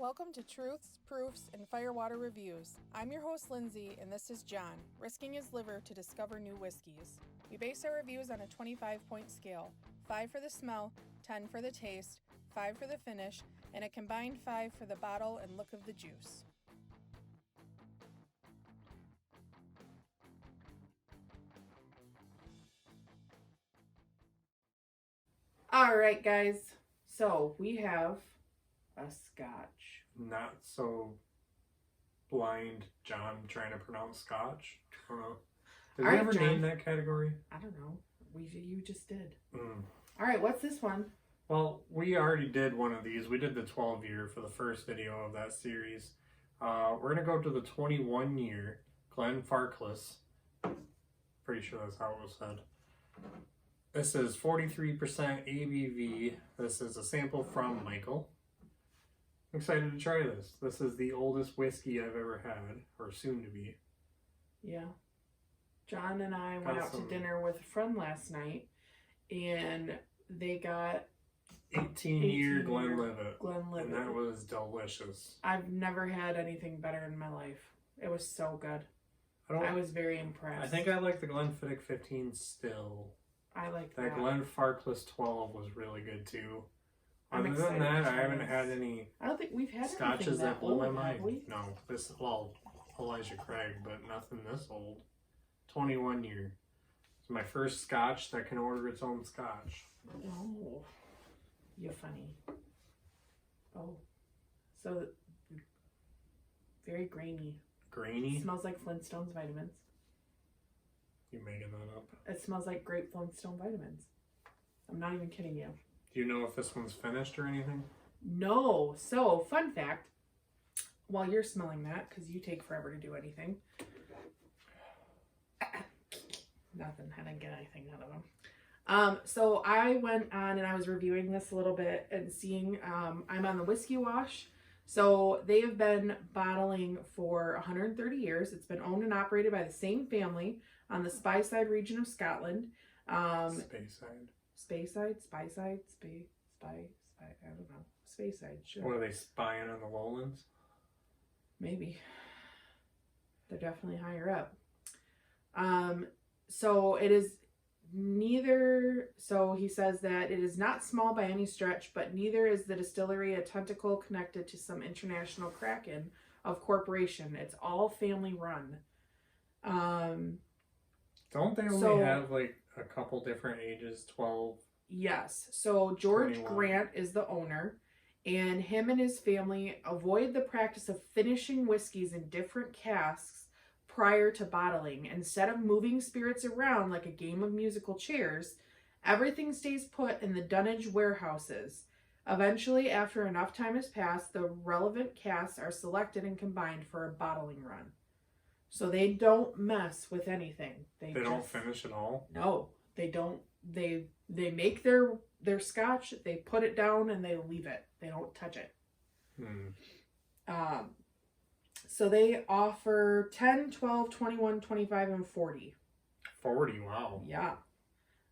Welcome to Truths, Proofs, and Firewater Reviews. I'm your host, Lindsey, and this is John, risking his liver to discover new whiskeys. We base our reviews on a 25-point scale, 5 for the smell, 10 for the taste, 5 for the finish, and a combined 5 for the bottle and look of the juice. All right, guys, so we have a scotch. Not so blind John trying to pronounce scotch. I don't know. Did we ever name that category? I don't know. You just did. Mm. All right, what's this one? Well, we already did one of these. We did the 12-year for the first video of that series. We're going to go to the 21-year Glenfarclas. Pretty sure that's how it was said. This is 43% ABV. This is a sample from Michael. I'm excited to try this. This is the oldest whiskey I've ever had, or soon to be. Yeah. John and I went out to dinner with a friend last night, and they got 18-year Glenlivet. Glenlivet. And that was delicious. I've never had anything better in my life. It was so good. I was very impressed. I think I like the Glenfiddich 15 still. I like that. That Glenfarclas 12 was really good too. Other than that, I haven't had any. I don't think we've had scotches that blow my mind. We? No, Elijah Craig, but nothing this old. 21-year. It's my first scotch that can order its own scotch. Oh, you're funny. Oh, so very grainy. Grainy? It smells like Flintstones vitamins. You're making that up. It smells like grape Flintstone vitamins. I'm not even kidding you. Do you know if this one's finished or anything? No. So, fun fact, while you're smelling that, because you take forever to do anything. Nothing. I didn't get anything out of them. So I went on and I was reviewing this a little bit and seeing, I'm on the Whiskey Wash. So they have been bottling for 130 years. It's been owned and operated by the same family on the Speyside region of Scotland. Speyside, I don't know. Speyside, sure. What, are they spying on the lowlands? Maybe. They're definitely higher up. So it is neither, so he says that it is not small by any stretch, but neither is the distillery a tentacle connected to some international kraken of corporation. It's all family run. Don't they only have like a couple different ages, 12? Yes. So George 21. Grant is the owner, and him and his family avoid the practice of finishing whiskeys in different casks prior to bottling. Instead of moving spirits around like a game of musical chairs, everything stays put in the dunnage warehouses. Eventually, after enough time has passed, the relevant casks are selected and combined for a bottling run. So they don't mess with anything. They don't finish at all? No, they don't. They make their scotch, they put it down, and they leave it. They don't touch it. So they offer 10, 12, 21, 25, and 40. 40, wow. Yeah.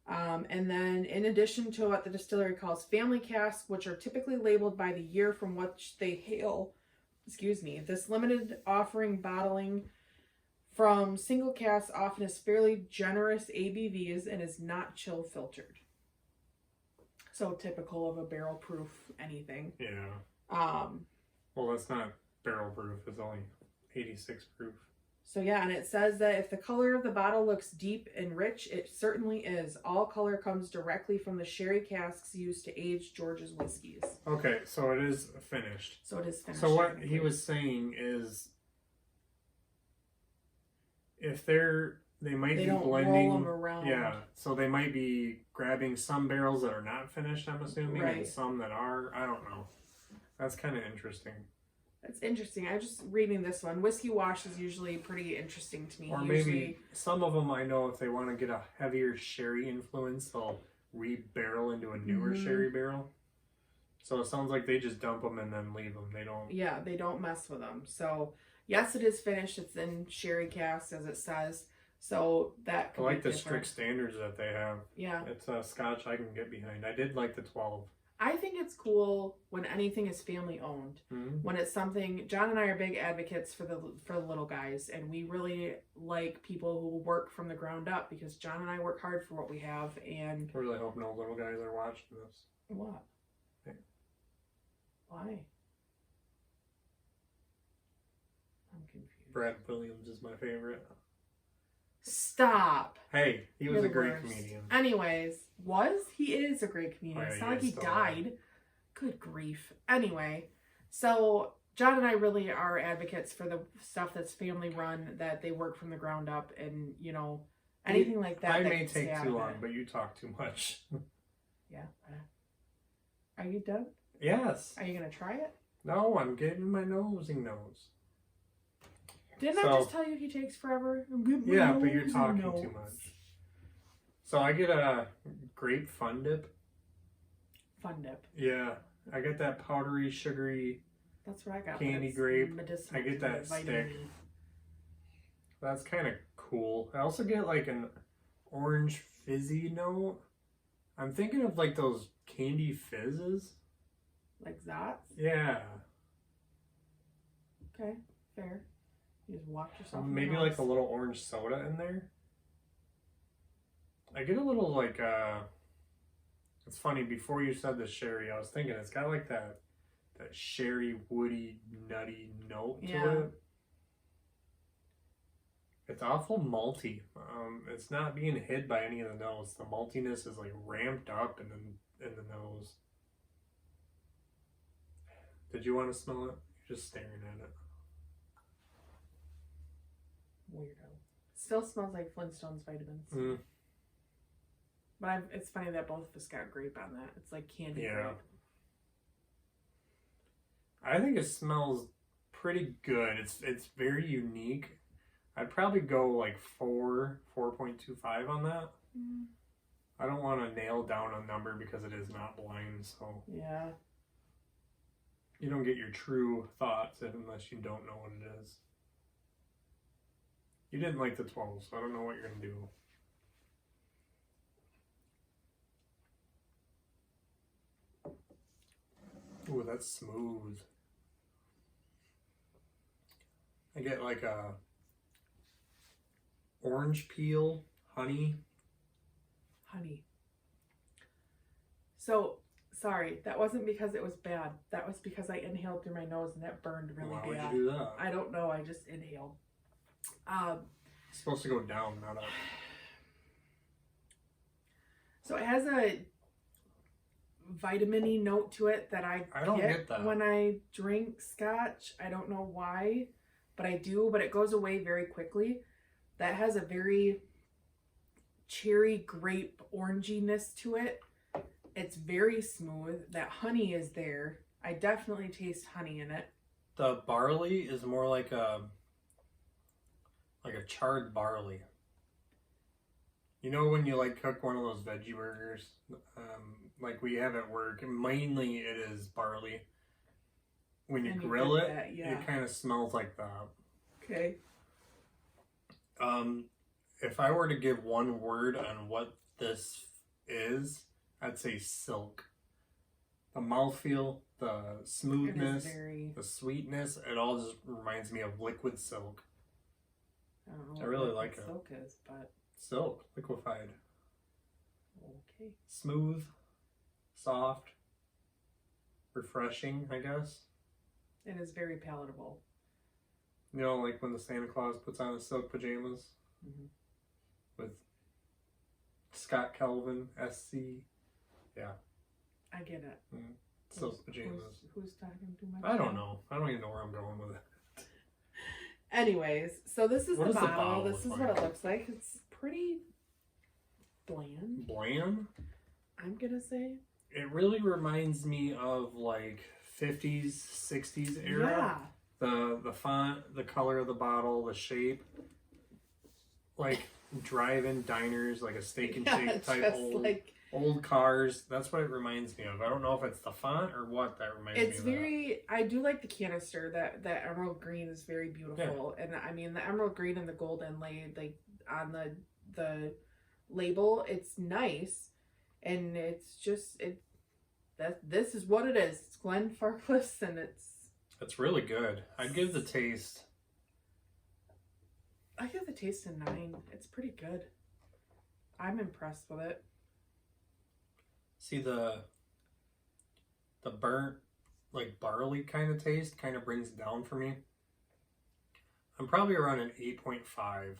And then in addition to what the distillery calls family casks, which are typically labeled by the year from which they hail, this limited offering bottling from single casks often is fairly generous ABVs and is not chill filtered. So typical of a barrel proof anything. Yeah. Well, that's not barrel proof. It's only 86 proof. So yeah, and it says that if the color of the bottle looks deep and rich, it certainly is. All color comes directly from the sherry casks used to age George's whiskeys. Okay, so it is finished. So it is finished. So what he was saying is, if they might be blending, roll them around. Yeah, so they might be grabbing some barrels that are not finished, I'm assuming, right, and some that are. I don't know. That's kind of interesting. That's interesting. I'm just reading this one. Whiskey Wash is usually pretty interesting to me. Or maybe some of them, I know if they want to get a heavier sherry influence, they'll re-barrel into a newer sherry barrel. So it sounds like they just dump them and then leave them. They don't. Yeah, they don't mess with them. So yes, it is finished. It's in sherry casks, as it says. So that could I like be the strict standards that they have. Yeah. It's a scotch I can get behind. I did like the 12. I think it's cool when anything is family owned. Mm-hmm. When it's something, John and I are big advocates for the little guys, and we really like people who work from the ground up because John and I work hard for what we have. And I really hope no little guys are watching this. what? Hey. Why? I'm confused. Brad Williams is my favorite. Stop. Hey, he was You're a the great worst. comedian. Anyways, he is a great comedian. Oh, yeah, It's he not like is he still died. Good grief. Anyway, so John and I really are advocates for the stuff that's family run, that they work from the ground up, and anything like that. I that may can stay take out too of long, it. but you talk too much. Yeah. Are you done? Yes. Are you gonna try it? No, I'm getting my nosing nose. Didn't I just tell you he takes forever? Yeah, but you're talking too much. So I get a grape fun dip. Fun dip. Yeah, I get that powdery, sugary. That's what I got. Candy it's grape. medicinal I get to that vitamin stick. E. That's kind of cool. I also get like an orange fizzy note. I'm thinking of like those candy fizzes. Like Zots? Yeah. Okay, fair. You just walk yourself. Maybe like a little orange soda in there. I get a little like it's funny, before you said the sherry, I was thinking it's got like that sherry woody nutty note to it. It's awful malty. It's not being hid by any of the notes. The maltiness is like ramped up in the nose. Did you want to smell it? You're just staring at it. Weirdo. Still smells like Flintstones vitamins. Mm. But it's funny that both of us got grape on that. It's like candy grape. I think it smells pretty good. It's very unique. I'd probably go like 4.25 on that. Mm. I don't want to nail down a number because it is not blind, so Yeah. you don't get your true thoughts unless you don't know what it is. You didn't like the 12, so I don't know what you're going to do. Ooh, that's smooth. I get like a orange peel, honey. So, sorry, that wasn't because it was bad. That was because I inhaled through my nose and that burned really Why bad. would you do that? I don't know, I just inhaled. It's supposed to go down, not up. So it has a vitamin-y note to it that I don't get that. when I drink scotch. I don't know why, but I do, but it goes away very quickly. That has a very cherry grape oranginess to it. It's very smooth. That honey is there. I definitely taste honey in it. The barley is more like a charred barley. You know when you like cook one of those veggie burgers, like we have at work, mainly it is barley. When you grill it, it kind of smells like that. Okay. If I were to give one word on what this is, I'd say silk. The mouthfeel, the smoothness, the sweetness, it all just reminds me of liquid silk. I don't know I really like it. Silk is, but Silk, liquefied. okay. Smooth, soft, refreshing, I guess. It is very palatable. You know, like when the Santa Claus puts on his silk pajamas with Scott Kelvin, SC. Yeah. I get it. Silk pajamas. Who's talking too much? I don't know. I don't even know where I'm going with it. Anyways, so this is What the does the bottle. bottle This is look what like? it looks like. It's pretty bland, Bland? I'm gonna say. It really reminds me of like 50s, 60s era. Yeah. The font, the color of the bottle, the shape. Like drive-in diners, like a steak and shake type old cars. That's what it reminds me of. I don't know if it's the font or what that reminds me of. It's very, I do like the canister. That emerald green is very beautiful. Yeah. And I mean, the emerald green and the golden laid like on the label, it's nice. And it's just, this is what it is. It's Glenfarclas, and It's really good. I'd give the taste. I give the taste a 9. It's pretty good. I'm impressed with it. See the burnt, like barley kind of taste kind of brings it down for me. I'm probably around an 8.5. I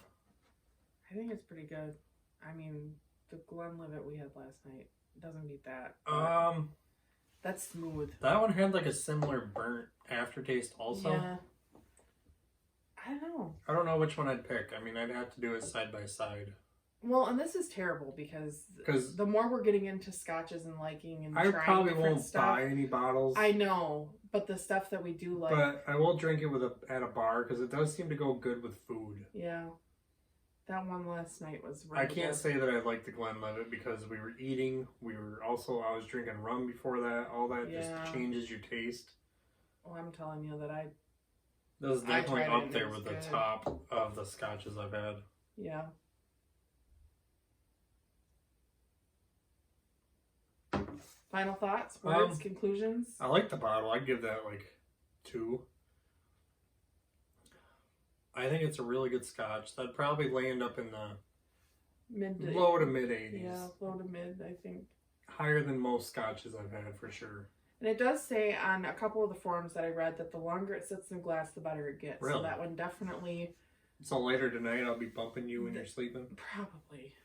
think it's pretty good. I mean, the Glenlivet we had last night doesn't beat that. That's smooth. That one had like a similar burnt aftertaste also. Yeah. I don't know which one I'd pick. I mean, I'd have to do it side by side. Well, and this is terrible because the more we're getting into scotches and liking and I trying probably different won't stuff, buy any bottles. I know, but the stuff that we do like. But I will drink it at a bar because it does seem to go good with food. Yeah. That one last night was really I can't say that I like the Glenlivet because we were eating. I was drinking rum before that. All that just changes your taste. Well, I'm telling you that This is definitely up there with the top of the scotches I've had. Yeah. Final thoughts, words, conclusions? I like the bottle. I'd give that like 2. I think it's a really good scotch. That'd probably land up in the low to mid 80s. Yeah, low to mid, I think. Higher than most scotches I've had for sure. And it does say on a couple of the forums that I read that the longer it sits in glass, the better it gets. Really? So that one definitely... So later tonight I'll be bumping you when you're sleeping? Probably.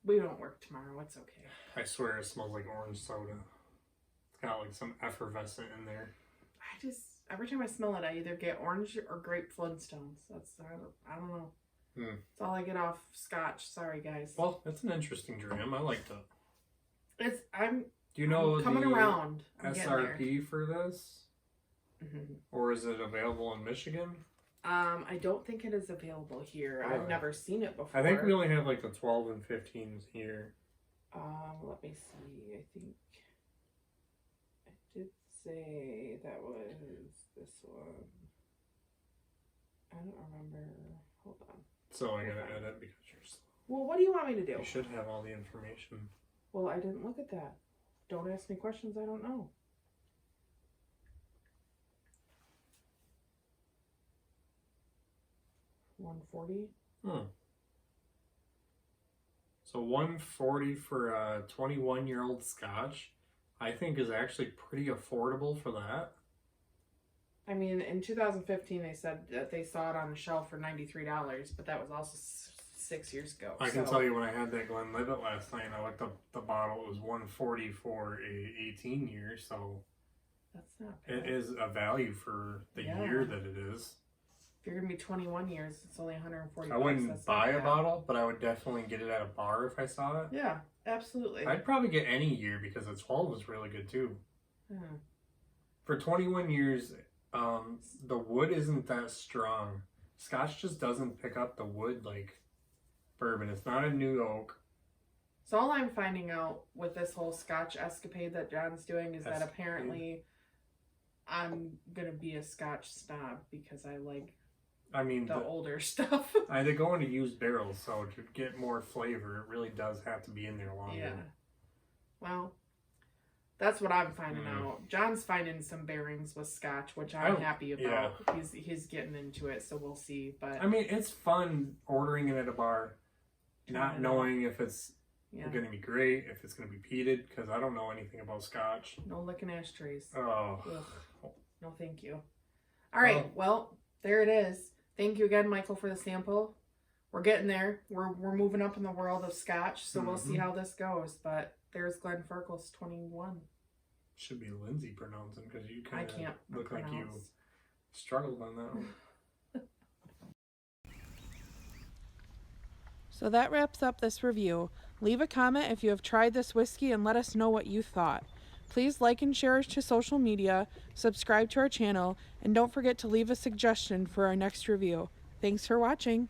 We don't work tomorrow. It's okay. I swear it smells like orange soda. It's got like some effervescent in there. Every time I smell it, I either get orange or grape Flintstones. I don't know. That's all I get off scotch. Sorry, guys. Well, it's an interesting dram. I liked it. Do you know coming around. SRP for this? Mm-hmm. Or is it available in Michigan? I don't think it is available here. I've never seen it before. I think we only have like the 12 and 15s here. Let me see. I think I did say that was this one. I don't remember. Hold on. So I gotta edit because you're slow. Well, what do you want me to do? You should have all the information. Well, I didn't look at that. Don't ask me questions I don't know. $140. So $140 for a 21-year-old scotch, I think is actually pretty affordable for that. I mean, in 2015, they said that they saw it on the shelf for $93, but that was also 6 years ago. I can tell you when I had that Glenlivet last night, I looked up the bottle. It was $140 for a 18-year, so that's not bad. It is a value for the year that it is. If you're gonna be 21 years, it's only $140. I wouldn't buy a bottle, but I would definitely get it at a bar if I saw it. Yeah, absolutely. I'd probably get any year because the 12 was really good too. For 21 years, the wood isn't that strong. Scotch just doesn't pick up the wood like bourbon. It's not a new oak. So all I'm finding out with this whole Scotch escapade that John's doing is that apparently I'm gonna be a Scotch snob because I like the older stuff. They go into used barrels, so to get more flavor, it really does have to be in there longer. Yeah. Well, that's what I'm finding out. John's finding some bearings with Scotch, which I'm happy about. Yeah. He's getting into it, so we'll see. But I mean, it's fun ordering it at a bar, not knowing if it's going to be great, if it's going to be peated, because I don't know anything about Scotch. No licking ashtrays. Oh. Ugh. No, thank you. All right, well, there it is. Thank you again, Michael, for the sample. We're getting there. We're moving up in the world of Scotch, so we'll see how this goes. But there's Glenfarclas 21. Should be Lindsey pronouncing because you kind of look pronounce. like you struggled on that one. So that wraps up this review. Leave a comment if you have tried this whiskey and let us know what you thought. Please like and share to social media, subscribe to our channel, and don't forget to leave a suggestion for our next review. Thanks for watching.